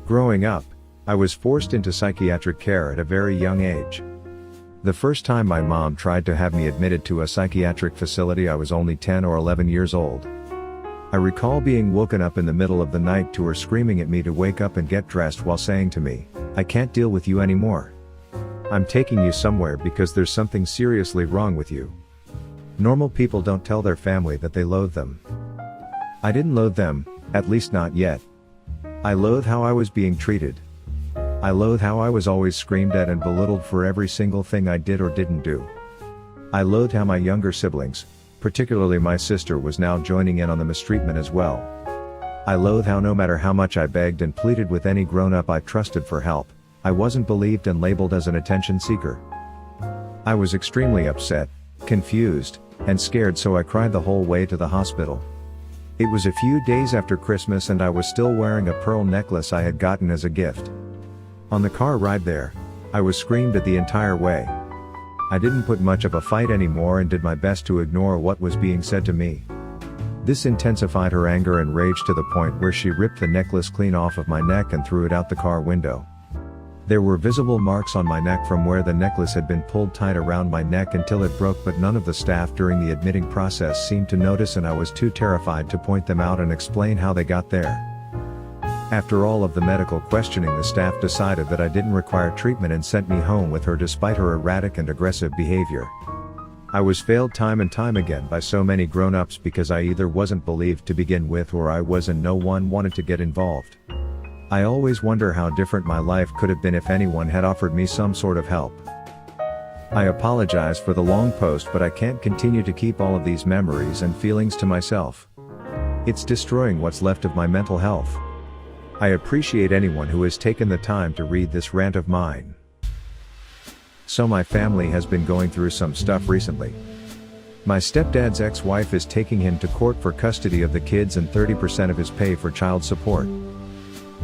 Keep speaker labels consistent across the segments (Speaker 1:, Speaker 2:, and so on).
Speaker 1: Growing up, I was forced into psychiatric care at a very young age. The first time my mom tried to have me admitted to a psychiatric facility I was only 10 or 11 years old. I recall being woken up in the middle of the night to her screaming at me to wake up and get dressed while saying to me, "I can't deal with you anymore. I'm taking you somewhere because there's something seriously wrong with you." Normal people don't tell their family that they loathe them. I didn't loathe them, at least not yet. I loathe how I was being treated. I loathe how I was always screamed at and belittled for every single thing I did or didn't do. I loathed how my younger siblings, particularly my sister, was now joining in on the mistreatment as well. I loathe how no matter how much I begged and pleaded with any grown-up I trusted for help, I wasn't believed and labeled as an attention seeker. I was extremely upset, confused, and scared, so I cried the whole way to the hospital. It was a few days after Christmas and I was still wearing a pearl necklace I had gotten as a gift. On the car ride there, I was screamed at the entire way. I didn't put much of a fight anymore and did my best to ignore what was being said to me. This intensified her anger and rage to the point where she ripped the necklace clean off of my neck and threw it out the car window. There were visible marks on my neck from where the necklace had been pulled tight around my neck until it broke, but none of the staff during the admitting process seemed to notice, and I was too terrified to point them out and explain how they got there. After all of the medical questioning, the staff decided that I didn't require treatment and sent me home with her despite her erratic and aggressive behavior. I was failed time and time again by so many grown-ups because I either wasn't believed to begin with or I was and no one wanted to get involved. I always wonder how different my life could have been if anyone had offered me some sort of help. I apologize for the long post, but I can't continue to keep all of these memories and feelings to myself. It's destroying what's left of my mental health. I appreciate anyone who has taken the time to read this rant of mine. So my family has been going through some stuff recently. My stepdad's ex-wife is taking him to court for custody of the kids and 30% of his pay for child support.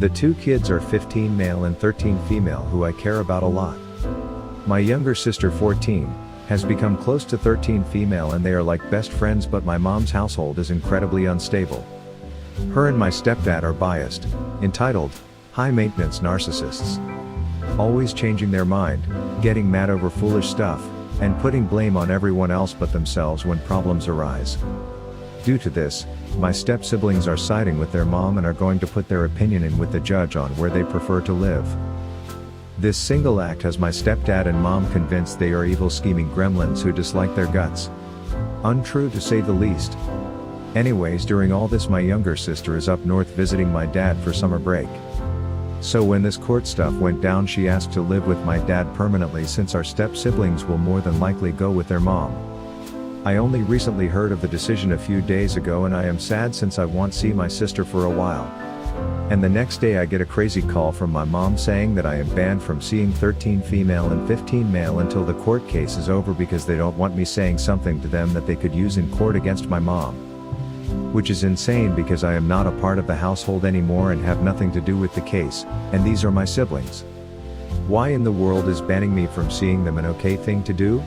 Speaker 1: The two kids are 15 male and 13 female who I care about a lot. My younger sister, 14, has become close to 13 female and they are like best friends, but my mom's household is incredibly unstable. Her and my stepdad are biased, entitled, high-maintenance narcissists. Always changing their mind, getting mad over foolish stuff, and putting blame on everyone else but themselves when problems arise. Due to this, my step-siblings are siding with their mom and are going to put their opinion in with the judge on where they prefer to live. This single act has my stepdad and mom convinced they are evil, scheming gremlins who dislike their guts. Untrue to say the least. Anyways, during all this my younger sister is up north visiting my dad for summer break. So when this court stuff went down, she asked to live with my dad permanently since our step-siblings will more than likely go with their mom. I only recently heard of the decision a few days ago and I am sad since I won't see my sister for a while. And the next day I get a crazy call from my mom saying that I am banned from seeing 13 female and 15 male until the court case is over because they don't want me saying something to them that they could use in court against my mom. Which is insane because I am not a part of the household anymore and have nothing to do with the case, and these are my siblings. Why in the world is banning me from seeing them an okay thing to do?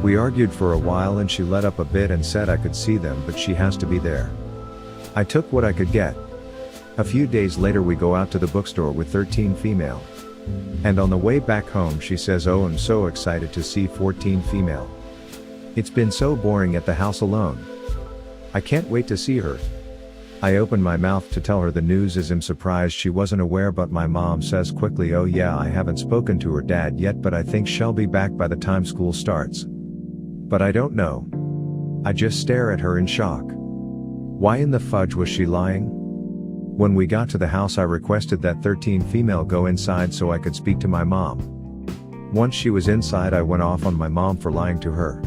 Speaker 1: We argued for a while and she let up a bit and said I could see them but she has to be there. I took what I could get. A few days later we go out to the bookstore with 13 female. And on the way back home she says, "Oh, I'm so excited to see 14 female. It's been so boring at the house alone. I can't wait to see her." I open my mouth to tell her the news as I'm surprised she wasn't aware, but my mom says quickly, "Oh yeah, I haven't spoken to her dad yet, but I think she'll be back by the time school starts." But I don't know. I just stare at her in shock. Why in the fudge was she lying? When we got to the house I requested that 13 female go inside so I could speak to my mom. Once she was inside I went off on my mom for lying to her.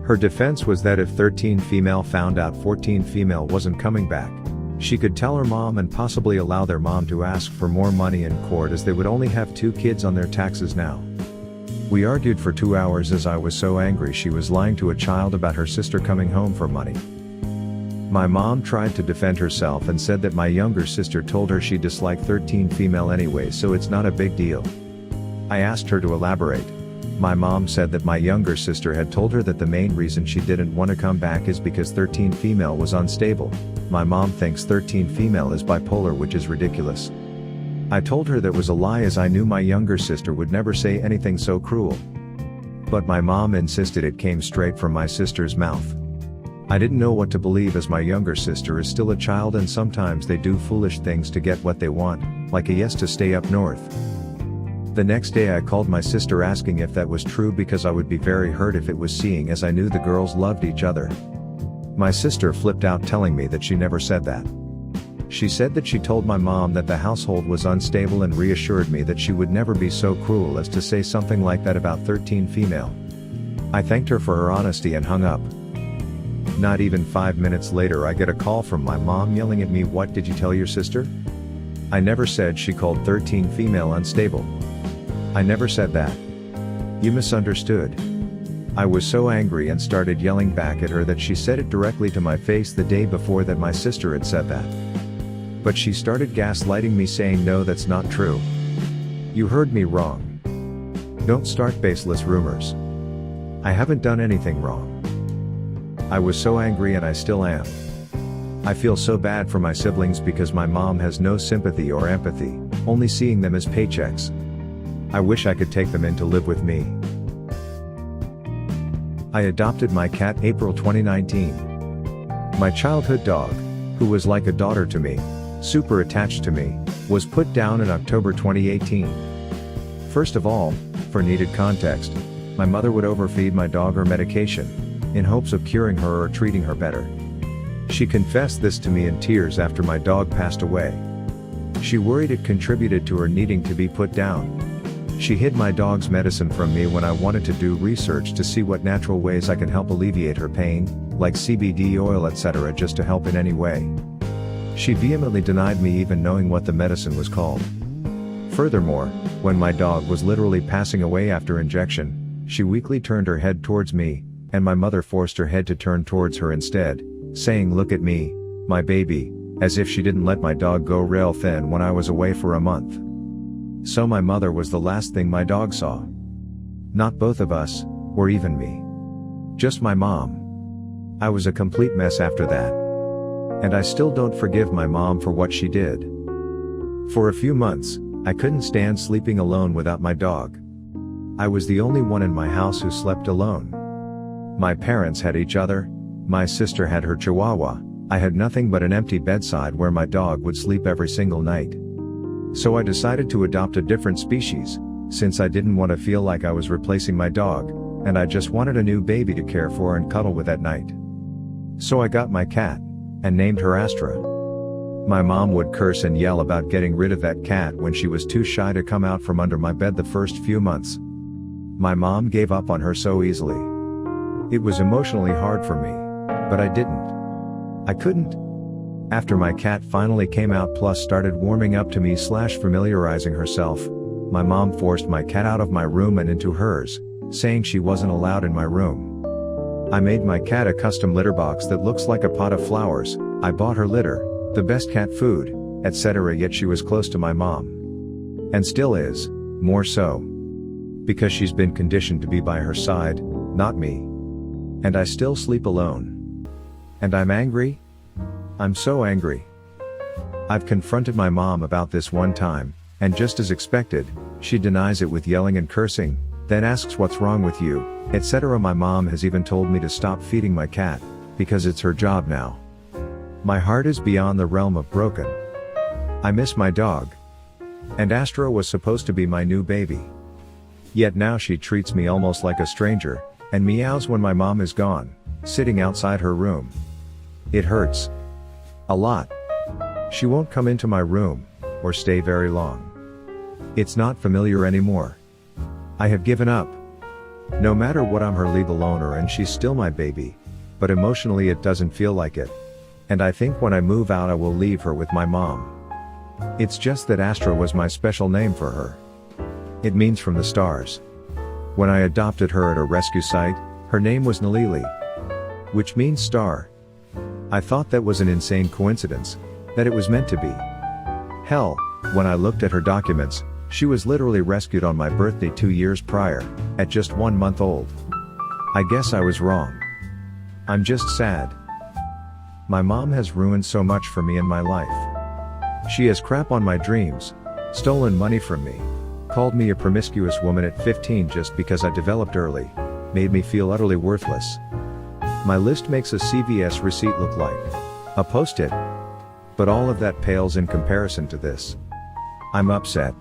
Speaker 1: Her defense was that if 13 female found out 14 female wasn't coming back, she could tell her mom and possibly allow their mom to ask for more money in court as they would only have 2 kids on their taxes now. We argued for 2 hours as I was so angry she was lying to a child about her sister coming home for money. My mom tried to defend herself and said that my younger sister told her she disliked 13 female anyway, so it's not a big deal. I asked her to elaborate. My mom said that my younger sister had told her that the main reason she didn't want to come back is because 13 female was unstable. My mom thinks 13 female is bipolar, which is ridiculous. I told her that was a lie, as I knew my younger sister would never say anything so cruel. But my mom insisted it came straight from my sister's mouth. I didn't know what to believe, as my younger sister is still a child and sometimes they do foolish things to get what they want, like a yes to stay up north. The next day I called my sister asking if that was true, because I would be very hurt if it was, seeing as I knew the girls loved each other. My sister flipped out, telling me that she never said that. She said that she told my mom that the household was unstable and reassured me that she would never be so cruel as to say something like that about 13 female. I thanked her for her honesty and hung up. Not even 5 minutes later I get a call from my mom yelling at me, "What did you tell your sister?" I never said she called 13 female unstable. I never said that. You misunderstood. I was so angry and started yelling back at her that she said it directly to my face the day before that my sister had said that. But she started gaslighting me, saying, "No, that's not true. You heard me wrong. Don't start baseless rumors. I haven't done anything wrong." I was so angry, and I still am. I feel so bad for my siblings because my mom has no sympathy or empathy, only seeing them as paychecks. I wish I could take them in to live with me. I adopted my cat April 2019. My childhood dog, who was like a daughter to me, super attached to me, was put down in October 2018. First of all, for needed context, my mother would overfeed my dog her medication, in hopes of curing her or treating her better. She confessed this to me in tears after my dog passed away. She worried it contributed to her needing to be put down. She hid my dog's medicine from me when I wanted to do research to see what natural ways I can help alleviate her pain, like CBD oil, etc., just to help in any way. She vehemently denied me even knowing what the medicine was called. Furthermore, when my dog was literally passing away after injection, she weakly turned her head towards me, and my mother forced her head to turn towards her instead, saying, "Look at me, my baby," as if she didn't let my dog go rail thin when I was away for a month. So my mother was the last thing my dog saw. Not both of us, or even me. Just my mom. I was a complete mess after that. And I still don't forgive my mom for what she did. For a few months, I couldn't stand sleeping alone without my dog. I was the only one in my house who slept alone. My parents had each other, my sister had her chihuahua, I had nothing but an empty bedside where my dog would sleep every single night. So I decided to adopt a different species, since I didn't want to feel like I was replacing my dog, and I just wanted a new baby to care for and cuddle with at night. So I got my cat, and named her Astra. My mom would curse and yell about getting rid of that cat when she was too shy to come out from under my bed the first few months. My mom gave up on her so easily. It was emotionally hard for me, but I didn't. I couldn't. After my cat finally came out plus started warming up to me / familiarizing herself, my mom forced my cat out of my room and into hers, saying she wasn't allowed in my room. I made my cat a custom litter box that looks like a pot of flowers, I bought her litter, the best cat food, etc., yet she was close to my mom. And still is, more so. Because she's been conditioned to be by her side, not me. And I still sleep alone. And I'm angry? I'm so angry. I've confronted my mom about this one time, and just as expected, she denies it with yelling and cursing, then asks what's wrong with you, etc. My mom has even told me to stop feeding my cat, because it's her job now. My heart is beyond the realm of broken. I miss my dog. And Astra was supposed to be my new baby. Yet now she treats me almost like a stranger, and meows when my mom is gone, sitting outside her room. It hurts. A lot. She won't come into my room, or stay very long. It's not familiar anymore. I have given up. No matter what, I'm her legal owner and she's still my baby, but emotionally it doesn't feel like it. And I think when I move out I will leave her with my mom. It's just that Astra was my special name for her. It means from the stars. When I adopted her at a rescue site, her name was Nalili, which means star. I thought that was an insane coincidence, that it was meant to be. Hell, when I looked at her documents, she was literally rescued on my birthday 2 years prior, at just 1 month old. I guess I was wrong. I'm just sad. My mom has ruined so much for me in my life. She has crap on my dreams, Stolen money from me. Called me a promiscuous woman at 15 just because I developed early. Made me feel utterly worthless. My list makes a CVS receipt look like a post-it. But all of that pales in comparison to this. I'm upset.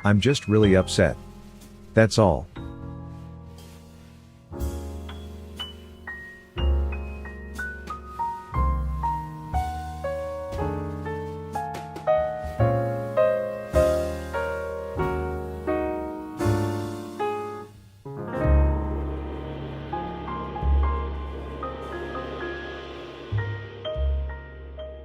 Speaker 1: I'm just really upset. That's all.